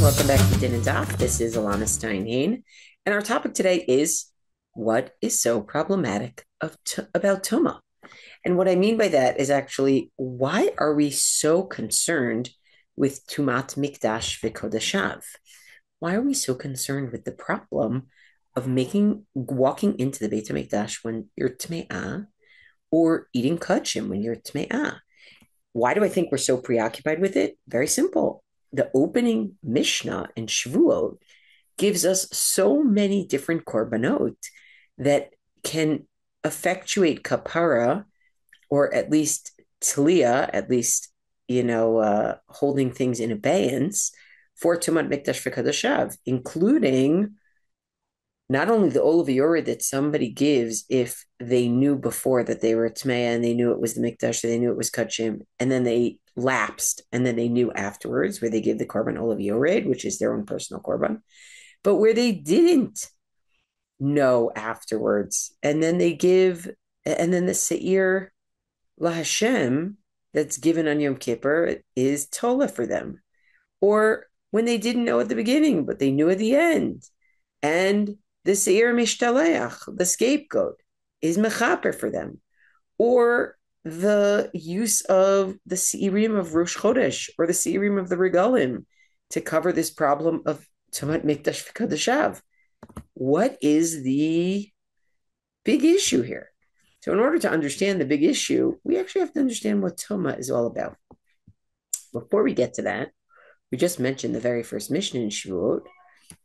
Welcome back to dinanddaf. This is Elana Stein Hain, and our topic today is what is so problematic about Tum'ah. And what I mean by that is actually why are we so concerned with Tumat Mikdash v'Kodeshav? Why are we so concerned with the problem of walking into the Beit HaMikdash when you're Tme'ah or eating kachim when you're Tme'ah? Why do I think we're so preoccupied with it? Very simple. The opening Mishnah in Shevuot gives us so many different korbanot that can effectuate kapara, or at least tliya, at least, holding things in abeyance for Tumat Mikdash v'Kadashav, including not only the Olav Yored that somebody gives if they knew before that they were a Tme'ah and they knew it was the Mikdash, they knew it was Kachim, and then they lapsed, and then they knew afterwards, where they give the Korban Olav Yored, which is their own personal Korban, but where they didn't know afterwards, and then they give, and then the Seir LaHashem that's given on Yom Kippur is Tola for them. Or when they didn't know at the beginning, but they knew at the end. And the Seir Mishtaleach, the scapegoat, is Mechaper for them. Or the use of the Seirim of Rosh Chodesh or the Seirim of the Regalim to cover this problem of Tumat Mikdash v'Kodeshav. What is the big issue here? So in order to understand the big issue, we actually have to understand what Tumah is all about. Before we get to that, we just mentioned the very first Mishnah in Shevuot.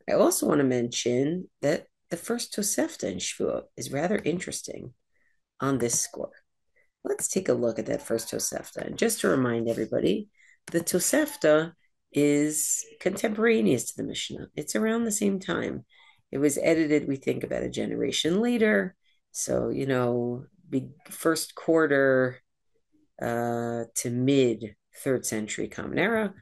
I also want to mention that the first Tosefta in Shevuot is rather interesting on this score. Let's take a look at that first Tosefta. And just to remind everybody, the Tosefta is contemporaneous to the Mishnah. It's around the same time. It was edited, we think, about a generation later. So, big first quarter to mid 3rd century Common Era.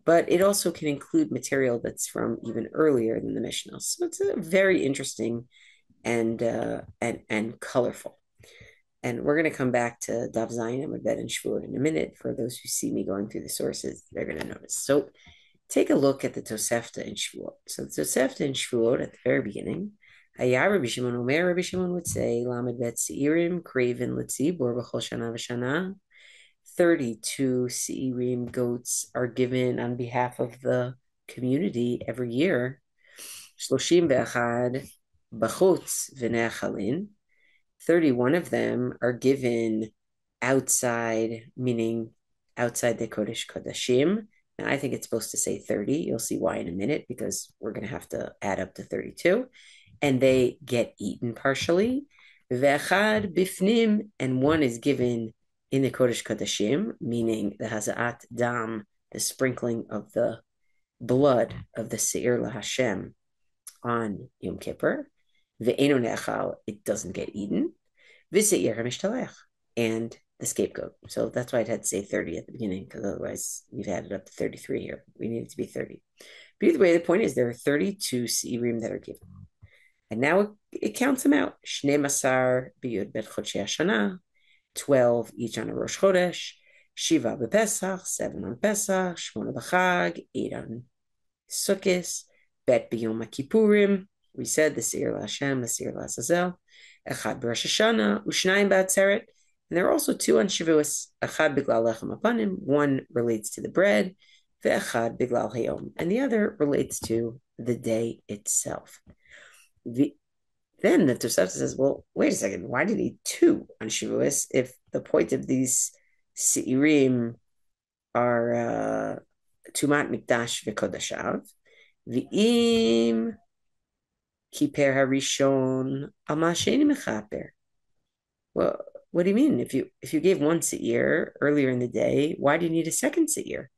But it also can include material that's from even earlier than the Mishnah. So it's a very interesting and colorful. And we're going to come back to Daf Zayin and Medbed and Shevuot in a minute. For those who see me going through the sources, they're going to notice. So take a look at the Tosefta in Shevuot. So the Tosefta in Shevuot at the very beginning, Hayar Rabbi Shimon Omer, Rabbi Shimon would say, Lamed Bet Seirim, Kraven Litzibor B'chol Shana V'Shana. 32 Seirim goats are given on behalf of the community every year. Shloshim ve'achad b'chutz v'ne'achalin. 31 of them are given outside, meaning outside the Kodesh Kodashim. And I think it's supposed to say 30. You'll see why in a minute, because we're going to have to add up to 32. And they get eaten partially. Ve'achad bifnim, and one is given in the Kodesh Kodashim, meaning the Haza'at Dam, the sprinkling of the blood of the Seir LaHashem on Yom Kippur. Ve'eno ne'achal, it doesn't get eaten. V'seir HaMishtalech, and the scapegoat. So that's why I had to say 30 at the beginning, because otherwise we've added up to 33 here. We need it to be 30. But either way, the point is there are 32 Seirim that are given. And now it counts them out. Shnei Masar b'yud bet Chodshei Hashanah, 12 each on a Rosh Chodesh, Shiva b'Pesach, 7 on Pesach, Shmona b'Chag, 8 on Sukkot, Bet b'Yom HaKippurim, we said the Seir LaHashem, the Seir LaAzazel, Echad b'Rosh Hashanah, Ushnayim b'Atzeret, and there are also 2 on Shavuos, Echad b'Glal Lechem Apanim, one relates to the bread, Ve'echad b'Glal Hayom, and the other relates to the day itself. Then the Tosefta says, well, wait a second, why do you need 2 on Shavuos if the point of these Seirim are Tumat Mikdash v'Kodeshav? V'im kiper harishon al ma'asheni mechaper. Well, what do you mean? If you gave 1 Seir earlier in the day, why do you need a second Seir?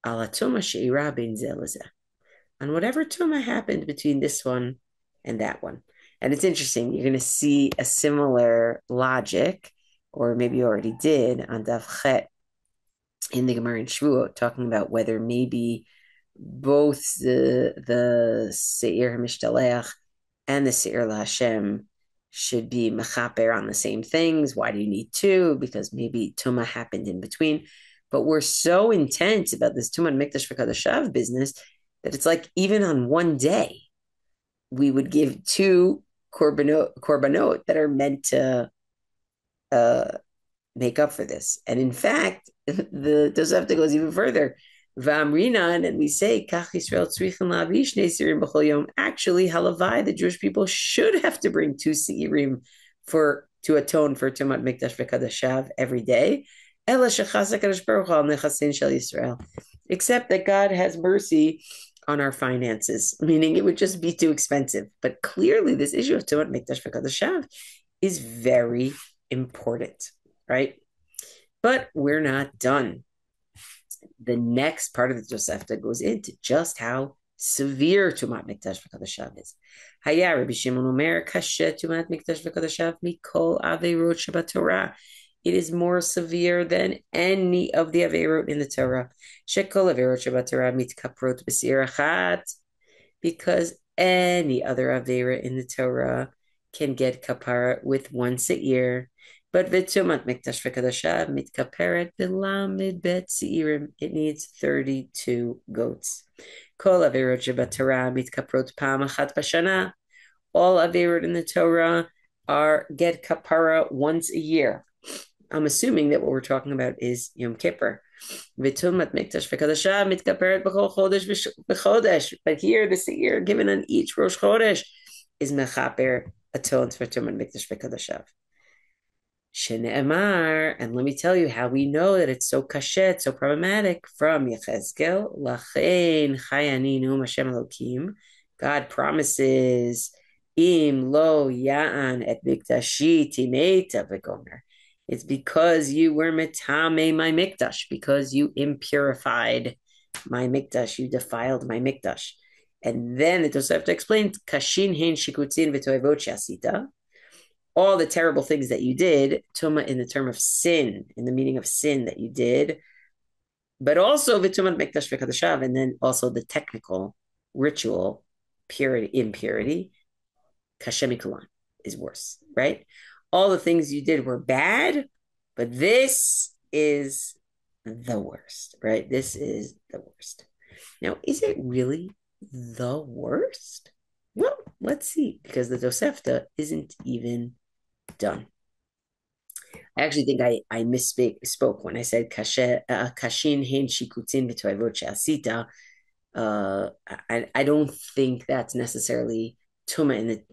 Ala Tum'ah she'ira ben zeh lezeh. On whatever Tum'ah happened between this one and that one. And it's interesting, you're going to see a similar logic, or maybe you already did, on Daf Chet in the Gemara in Shevuot, talking about whether maybe both the Seir HaMishtaleach and the Seir LaHashem should be mechaper on the same things. Why do you need 2? Because maybe Tum'ah happened in between. But we're so intense about this Tum'ah Mikdash וקדשיו business that it's like even on one day, we would give two korbanot that are meant to make up for this. And in fact, the Tosefta goes even further. V'amrinan, and we say, Kach Yisrael tzrichen la'avi shnei seirim b'chol yom. Actually, halavai, the Jewish people should have to bring two seirim to atone for Tumat Mikdash v'Kadashav every day. Ela shechas HaKadosh Baruch Hu al nechasin shel Yisrael. Except that God has mercy on our finances, meaning it would just be too expensive. But clearly, this issue of Tumat Mikdash v'Kadashav is very important, right? But we're not done. The next part of the Tosefta goes into just how severe Tumat Mikdash v'Kadashav is. Haya Rabbi Shimon Omer kashet Tumat Mikdash v'Kadashav mikol averot shebatorah. It is more severe than any of the averot in the Torah. Shekol averot shebatorah mitkaprot b'sir achat, because any other averot in the Torah can get kapara with one seir. But v'tumat mikdash v'kadashav mitkaperet v'lamid bet seirim. It needs 32 goats. Kol averot shebatorah mitkaprot pam achat b'shana. All averot in the Torah get kapara once a year. I'm assuming that what we're talking about is Yom Kippur. V'tumat mikdash v'kadashav mitkaperet b'chol chodesh v'chodesh. But here, the seir given on each Rosh Chodesh is mechaper, atones for tumat mikdash v'kadashav. Shene'emar, and let me tell you how we know that it's so kashet, so problematic, from Yechezkel, Lachein Chayaninu Hashem Elokim. God promises, Im lo ya'an et mikdashi timeita v'gomer. It's because you were metame my mikdash, because you impurified my mikdash, you defiled my mikdash. And then it does have to explain, Kashin hein shikutzin v'toevot she'asita. All the terrible things that you did, Tum'ah in the term of sin, in the meaning of sin that you did, but also v'tumat mikdash v'kadashav, and then also the technical ritual impurity, kashem mikulan, is worse, right? All the things you did were bad, but this is the worst, right? This is the worst. Now, is it really the worst? Well, let's see, because the Tosefta isn't even done. I actually think I misspoke when I said kashin hein shikutzin v'toevot she'asita. I don't think that's necessarily Tum'ah in the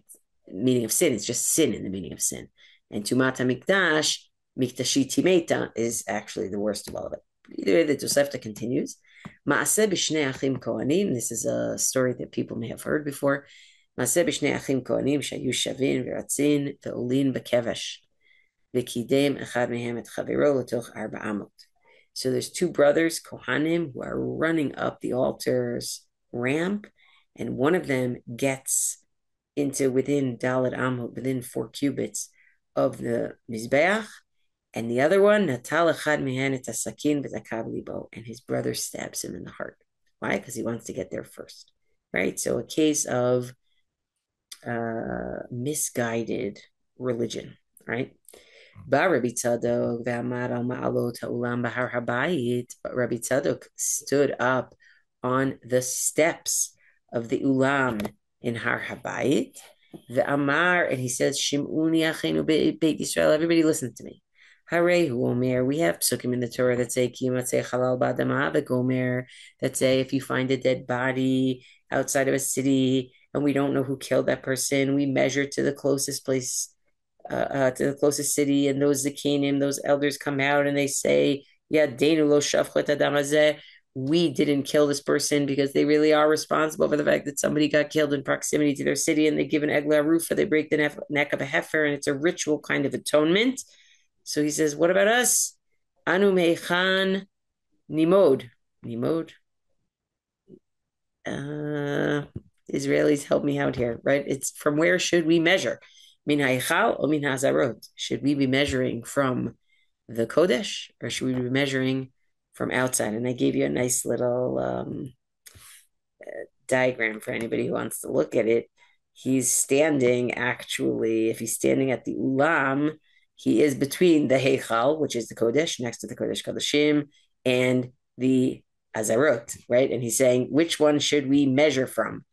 meaning of sin. It's just sin in the meaning of sin. And Tumat HaMikdash, Mikdashi Timeita, is actually the worst of all of it. Either way, the Tosefta continues. Ma'aseh b'shnei achim kohanim. This is a story that people may have heard before. מעשה בשני אחים כהנים שהיו שווים ורצים ועולים בכבש וקידם אחד מהם את חברו לתוך 400. So there's two brothers, Kohanim, who are running up the altar's ramp, and one of them gets into within Dalet Amot, within 4 cubits of the Mizbeach, and the other one, Natal echad mehen et hasakin v'takav libo, and his brother stabs him in the heart. Why? Because he wants to get there first, right? So a case of misguided religion, right? But Rabbi Tzadok stood up on the steps of the Ulam in Har Habayit. The Amar, and he says, Shim'uni achenu Beit Yisrael, everybody listen to me. Harehu Omer, we have psukim in the Torah that say, Ki yimatzeh halal b'adama v'gomer, that say if you find a dead body outside of a city, and we don't know who killed that person, we measure to the closest place, to the closest city, and those zakenim, those elders come out and they say, yeah, Deinu lo shafchet adam hazeh, we didn't kill this person, because they really are responsible for the fact that somebody got killed in proximity to their city, and they give an eglah rufa, they break the neck of a heifer, and it's a ritual kind of atonement. So he says, what about us? Anu meichan nimod. Nimod? Israelis, help me out here, right? It's from where should we measure? Min ha'echal or min ha'azarot? Should we be measuring from the Kodesh, or should we be measuring from outside? And I gave you a nice little diagram for anybody who wants to look at it. He's standing, actually, if he's standing at the Ulam, he is between the Heichal, which is the Kodesh, next to the Kodesh Kodashim, and the Azarot, right? And he's saying, which one should we measure from?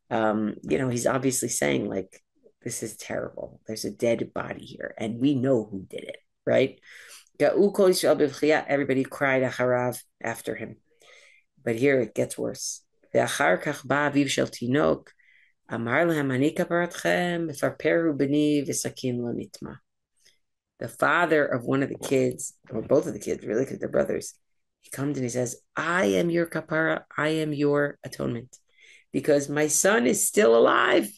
He's obviously saying, like, this is terrible. There's a dead body here, and we know who did it, right? Everybody cried after him. But here it gets worse. The father of one of the kids, or both of the kids, really, because they're brothers, he comes and he says, I am your kapara, I am your atonement, because my son is still alive.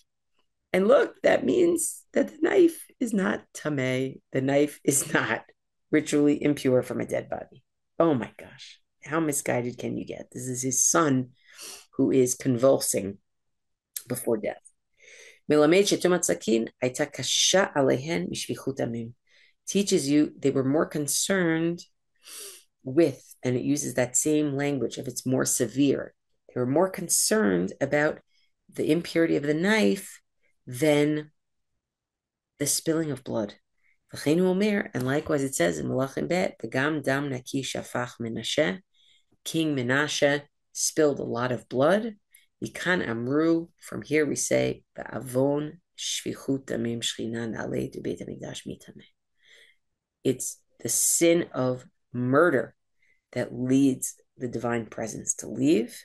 And look, that means that the knife is not tameh. The knife is not ritually impure from a dead body. Oh my gosh, how misguided can you get? This is his son who is convulsing before death. Teaches you they were more concerned with, and it uses that same language of it's more severe. They were more concerned about the impurity of the knife than the spilling of blood. And likewise it says in Malachim Bet, V'gam dam naki shafach Menashe, King Menashe spilled a lot of blood. Vikan amru, from here we say, V'avon shvichut damim shchina nalei to Beit HaMikdash mitameh. It's the sin of murder that leads the divine presence to leave,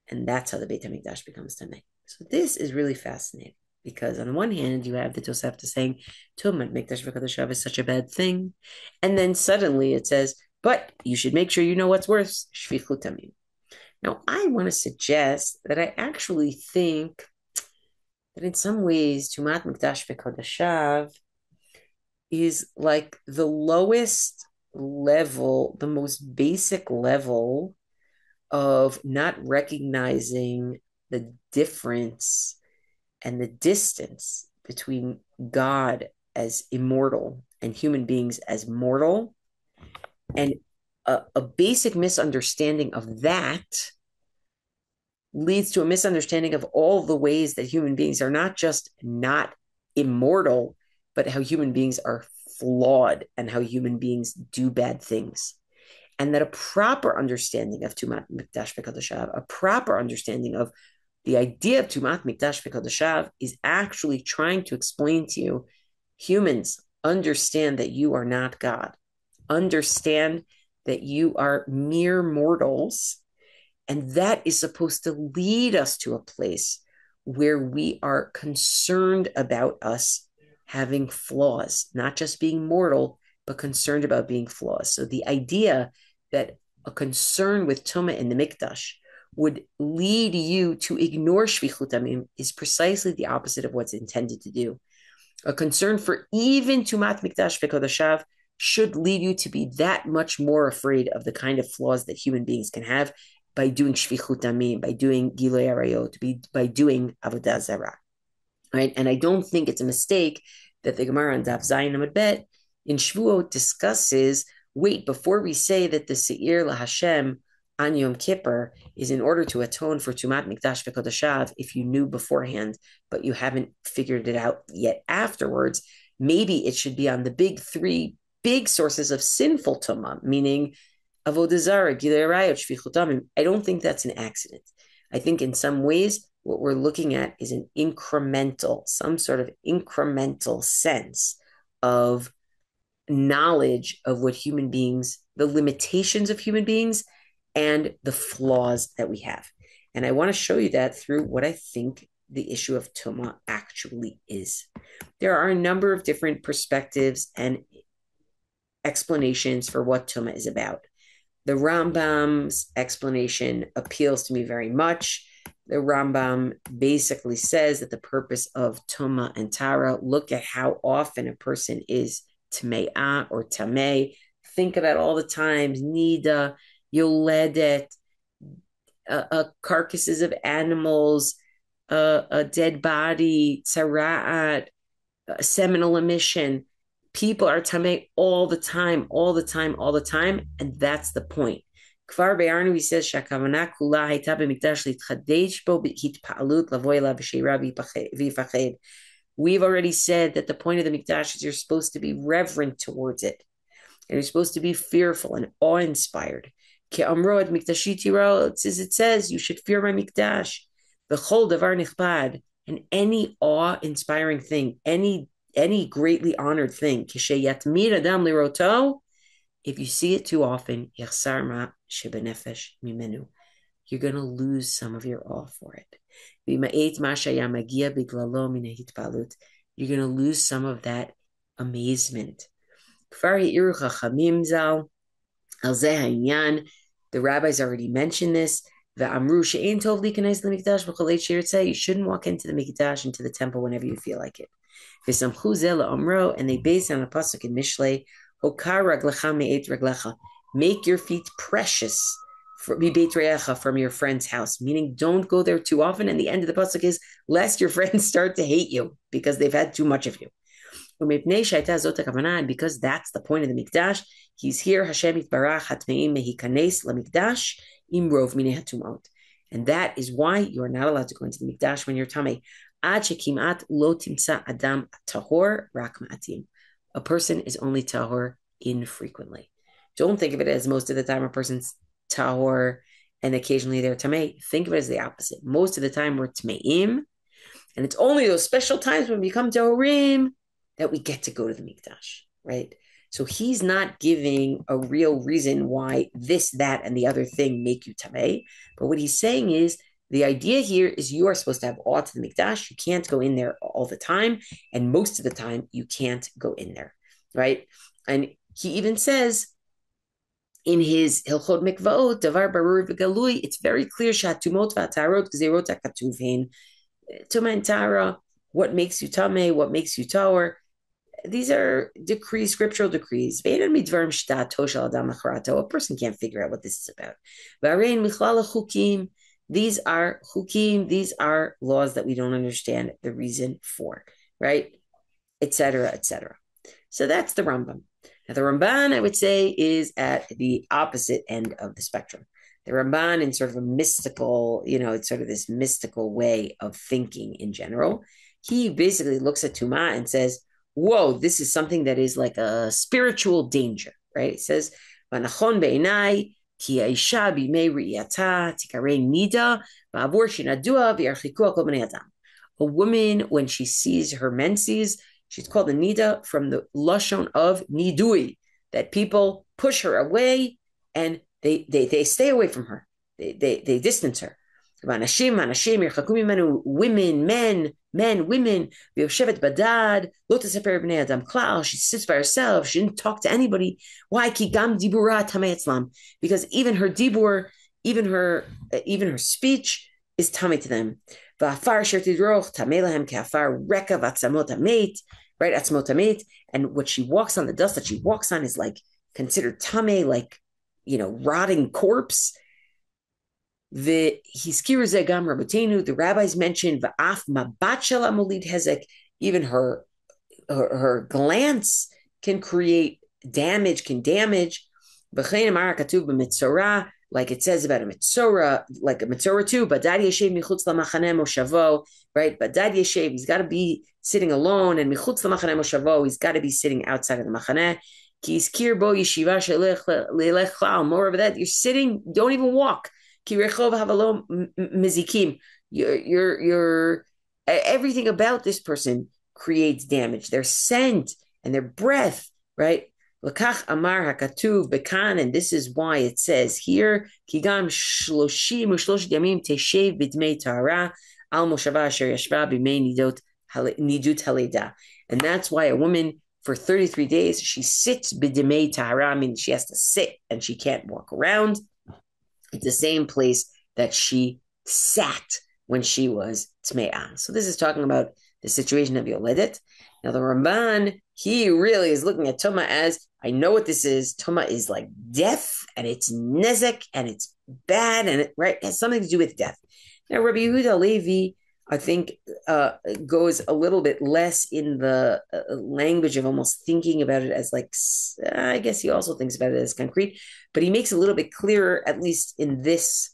and that's how the Beit HaMikdash becomes tameh. So this is really fascinating, because on the one hand, you have the Tosefta saying, Tum'ah, Mikdash וקדשיו is such a bad thing, and then suddenly it says, but you should make sure you know what's worse, shvichut damim. Now, I want to suggest that I actually think that in some ways, Tumat Mikdash וקדשיו is like the lowest level, the most basic level of not recognizing the difference and the distance between God as immortal and human beings as mortal. And a basic misunderstanding of that leads to a misunderstanding of all the ways that human beings are not just not immortal, but how human beings are flawed and how human beings do bad things. And that a proper understanding of Tumat Mikdash וקדשיו, a proper understanding of the idea of Tumat Mikdash וקדשיו is actually trying to explain to you, humans, understand that you are not God. Understand that you are mere mortals. And that is supposed to lead us to a place where we are concerned about us having flaws, not just being mortal, but concerned about being flaws. So the idea that a concern with Tum'ah in the Mikdash would lead you to ignore Shvichut Damim is precisely the opposite of what's intended to do. A concern for even Tumat Mikdash וקדשיו should lead you to be that much more afraid of the kind of flaws that human beings can have by doing Shvichut Damim, by doing Gilui Arayot, by doing Avodah Zarah. Right? And I don't think it's a mistake that the Gemara on Daf Zayin Amud Bet in Shevuot discusses, wait, before we say that the Seir LaHashem on Yom Kippur is in order to atone for Tumat Mikdash וקדשיו, if you knew beforehand, but you haven't figured it out yet afterwards, maybe it should be on the big three big sources of sinful Tum'ah, meaning Avodah Zarah, Gilui Arayot, Shvichut Damim. I don't think that's an accident. I think in some ways, what we're looking at is an incremental, some sort of incremental sense of knowledge of what human beings, the limitations of human beings, and the flaws that we have. And I want to show you that through what I think the issue of Tum'ah actually is. There are a number of different perspectives and explanations for what Tum'ah is about. The Rambam's explanation appeals to me very much. The Rambam basically says that the purpose of Tum'ah and Tara, look at how often a person is Tme'ah or Tameh. Think about all the times, Nida, Yoledet, carcasses of animals, a dead body, Tzara'at, seminal emission. People are tameh all the time, all the time, all the time, and that's the point. Kvar Be'arnu, he says, Shakavana kula hayta b'mikdash litchadesh bo hitpa'alut lavoy elav v'sheira v'yifached. We've already said that the point of the mikdash is you're supposed to be reverent towards it, and you're supposed to be fearful and awe-inspired. It says you should fear my mikdash. V'chol davar nichbad, and any awe-inspiring thing, any greatly honored thing. Kisheyatmid adam liroto. If you see it too often, yachsar ma shebenefesh mimenu. You're going to lose some of your awe for it. You're going to lose some of that amazement. The rabbis already mentioned this. You shouldn't walk into the mikdash, into the temple, whenever you feel like it. And they base on a pasuk in Mishlei, make your feet precious from your friend's house, meaning don't go there too often. And the end of the pasuk is, lest your friends start to hate you because they've had too much of you. And because that's the point of the mikdash, he's here. Hashem yitbarach hatmeim mehikanes lamikdash imrov minei hatumot, and that is why you are not allowed to go into the mikdash when you're tamei. Ad shekimat lo timsa adam tahor rak ma'atim. A person is only tahor infrequently. Don't think of it as most of the time a person's tahor and occasionally they're tamei. Think of it as the opposite. Most of the time we're tmeim, and it's only those special times when we become tahorim that we get to go to the mikdash, right? So he's not giving a real reason why this, that, and the other thing make you tamei. But what he's saying is the idea here is you are supposed to have awe to the mikdash. You can't go in there all the time, and most of the time you can't go in there, right? And he even says in his Hilchot Mikvaot, Davar Barur V'Galui, it's very clear Shatumot V'Atarot Gzerot HaKatuvin, Tum'ah and Tara, what makes you tamei, what makes you tahor. These are decrees, scriptural decrees. A person can't figure out what this is about. These are chukim, these are laws that we don't understand the reason for, right? Etc., etc. So that's the Rambam. Now the Ramban, I would say, is at the opposite end of the spectrum. The Ramban, in sort of a mystical, it's sort of this mystical way of thinking in general. He basically looks at Tum'ah and says, whoa, this is something that is like a spiritual danger, right? It says, "Vanachon be'enai ki ha'isha b'mei ri'yata tikarei nida v'avur shinadua v'yarchiku kol b'nei adam." A woman, when she sees her menses, she's called a nida from the lashon of nidui, that people push her away and they stay away from her. They distance her. Women, women. She sits by herself. She didn't talk to anybody. Why? Because even her dibur, even her speech is tamei to them. Right, atzmot hamet, and what she walks on, the dust that she walks on, is like considered tamei, like rotting corpse. The rabbis mentioned va'af mabat shela molid hezek, even her glance can create damage, can damage. B'chein amar katuv b'mitzorah, like it says about a mitzorah, like a mitzorah too. Badad yeshev michutz lamachaneh moshavo, right? Badad yeshev, he's got to be sitting alone, and michutz lamachaneh moshavo, he's got to be sitting outside of the machaneh. Ki iskir bo yeshiva shelech leilech klal. Moreover that, you're sitting, don't even walk. Ki rechov havalo mizikim. Your everything about this person creates damage. Their scent and their breath, right? L'kach amar hakatuv bekan, and this is why it says here, Kigam shloshim u'shlosh yamim teshev b'dmei tahara al moshava asher yashva b'mei nidut haleda. And that's why a woman for 33 days, she sits b'dmei tahara, I mean, she has to sit and she can't walk around. It's the same place that she sat when she was tme'ah. So this is talking about the situation of Yoledet. Now the Ramban, he really is looking at Tum'ah as, I know what this is. Tum'ah is like death, and it's nezek, and it's bad, and it has something to do with death. Now Rabbi Yehuda Levi, I think, goes a little bit less in the language of almost thinking about it as like, I guess he also thinks about it as concrete, but he makes it a little bit clearer, at least in this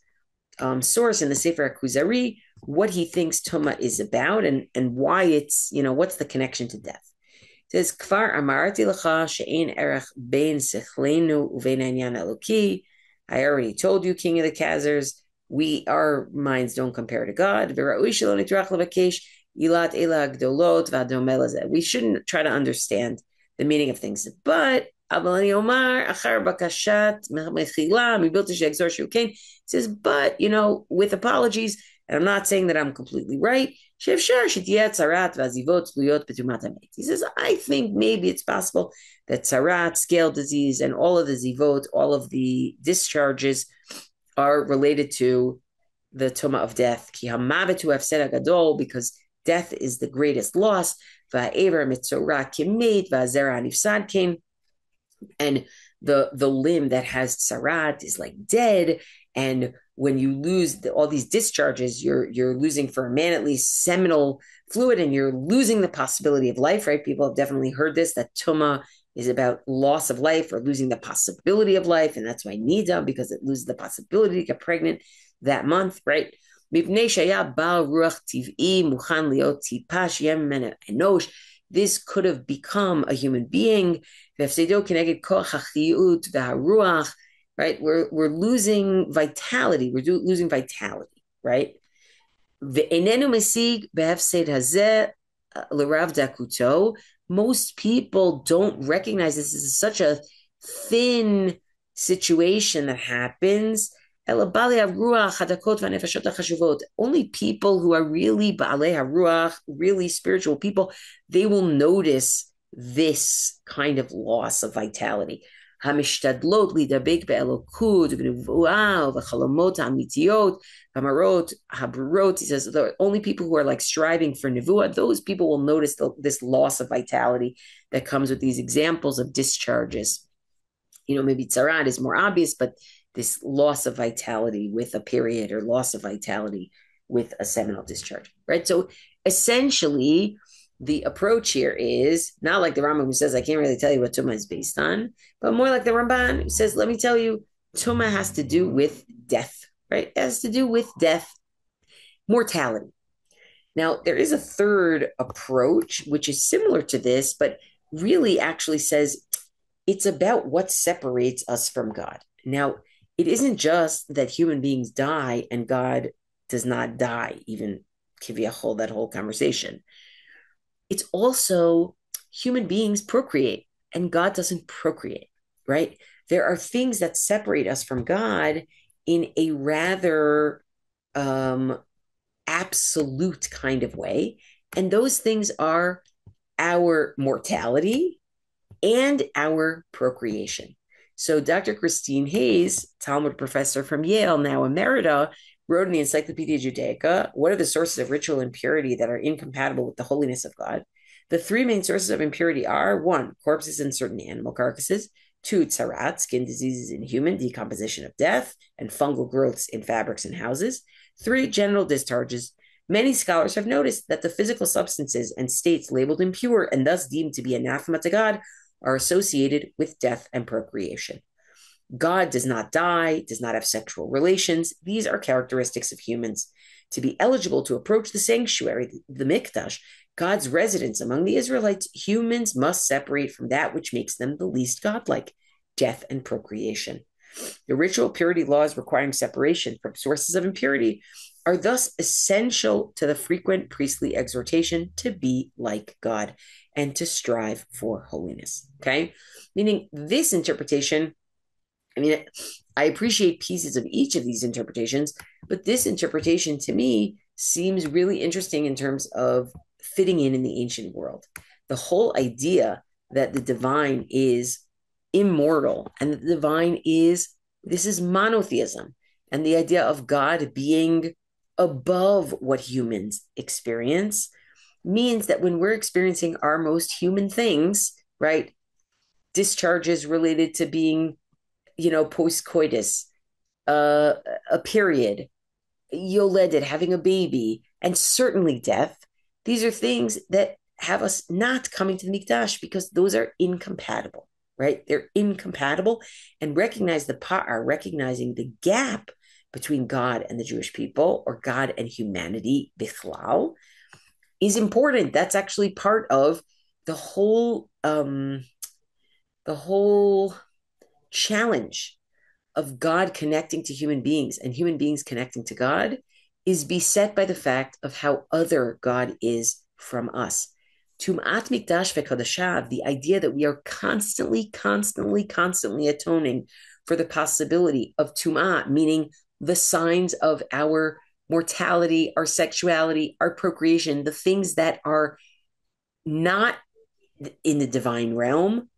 source in the Sefer HaKuzari, what he thinks Tum'ah is about and why it's, what's the connection to death. It says, Kfar amarati lecha she'ein erech bein sechleinu uvein hanyan eloki I already told you, king of the Khazars, our minds don't compare to God. We shouldn't try to understand the meaning of things. But says, but, with apologies, and I'm not saying that I'm completely right. He says, I think maybe it's possible that tzarat, scale disease, and all of the zivot, all of the discharges are related to the Tum'ah of death. Because death is the greatest loss. And the limb that has tzarat is like dead. And when you lose all these discharges, you're losing, for a man at least, seminal fluid, and you're losing the possibility of life, right? People have definitely heard this, that Tum'ah is about loss of life or losing the possibility of life. And that's why nida, because it loses the possibility to get pregnant that month, right? This could have become a human being. Right? We're losing vitality. We're losing vitality, right? Most people don't recognize this is such a thin situation that happens. Only people who are really ba'alei haruach, really spiritual people, they will notice this kind of loss of vitality. המשתדלות להידבק באלוקות ובנבואה ובחלומות האמיתיות, המראות הברורות. He says, the only people who are like striving for nevuah, those people will notice this loss of vitality that comes with these examples of discharges. Maybe tzarat is more obvious, but this loss of vitality with a period, or loss of vitality with a seminal discharge, right? So essentially, the approach here is not like the Rambam, who says, I can't really tell you what Tum'ah is based on, but more like the Ramban, who says, let me tell you, Tum'ah has to do with death, right? It has to do with death, mortality. Now, there is a third approach, which is similar to this, but really actually says it's about what separates us from God. Now, it isn't just that human beings die and God does not die, even kiviyachol, that whole conversation. It's also human beings procreate and God doesn't procreate, right? There are things that separate us from God in a rather absolute kind of way. And those things are our mortality and our procreation. So Dr. Christine Hayes, Talmud professor from Yale, now emerita, wrote in the Encyclopedia Judaica, what are the sources of ritual impurity that are incompatible with the holiness of God? The three main sources of impurity are: 1, corpses in certain animal carcasses; 2, tzarat, skin diseases in human, decomposition of death, and fungal growths in fabrics and houses; 3, genital discharges. Many scholars have noticed that the physical substances and states labeled impure and thus deemed to be anathema to God are associated with death and procreation. God does not die, does not have sexual relations. These are characteristics of humans. To be eligible to approach the sanctuary, the mikdash, God's residence among the Israelites, humans must separate from that which makes them the least godlike, death and procreation. The ritual purity laws requiring separation from sources of impurity are thus essential to the frequent priestly exhortation to be like God and to strive for holiness. Okay? Meaning this interpretation, I appreciate pieces of each of these interpretations, but this interpretation to me seems really interesting in terms of fitting in the ancient world. The whole idea that the divine is immortal and the divine this is monotheism, and the idea of God being above what humans experience means that when we're experiencing our most human things, right, discharges related to being, post-coitus, a period, yoledet, having a baby, and certainly death, these are things that have us not coming to the mikdash because those are incompatible, right? They're incompatible, and recognizing the gap between God and the Jewish people, or God and humanity, bichlal, is important. That's actually part of the whole challenge of God connecting to human beings and human beings connecting to God is beset by the fact of how other God is from us. Tum'at mikdash וקדשיו, the idea that we are constantly atoning for the possibility of tum'ah, meaning the signs of our mortality, our sexuality, our procreation, the things that are not in the divine realm.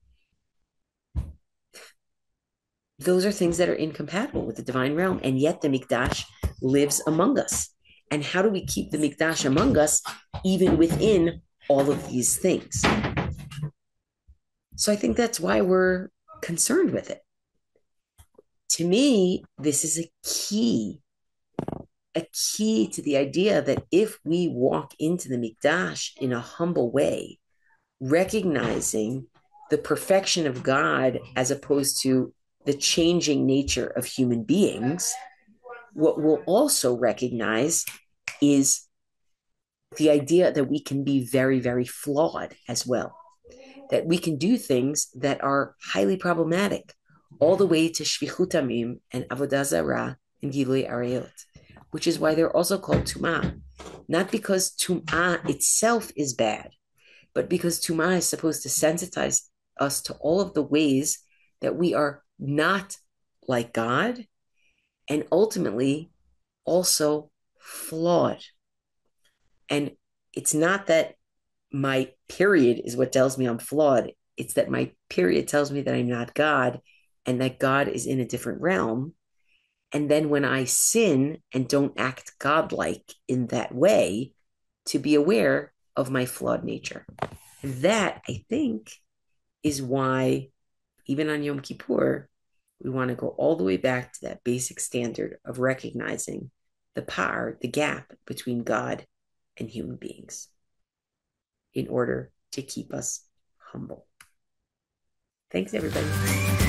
Those are things that are incompatible with the divine realm, and yet the mikdash lives among us. And how do we keep the mikdash among us even within all of these things? So I think that's why we're concerned with it. To me, this is a key to the idea that if we walk into the mikdash in a humble way, recognizing the perfection of God as opposed to the changing nature of human beings, what we'll also recognize is the idea that we can be very, very flawed as well, that we can do things that are highly problematic, all the way to shvichut damim and avodah zarah and gilui arayot, which is why they're also called tum'ah, not because tum'ah itself is bad, but because tum'ah is supposed to sensitize us to all of the ways that we are not like God and ultimately also flawed. And it's not that my period is what tells me I'm flawed. It's that my period tells me that I'm not God and that God is in a different realm. And then when I sin and don't act godlike in that way, to be aware of my flawed nature. And that, I think, is why even on Yom Kippur, we want to go all the way back to that basic standard of recognizing the par, the gap between God and human beings in order to keep us humble. Thanks, everybody.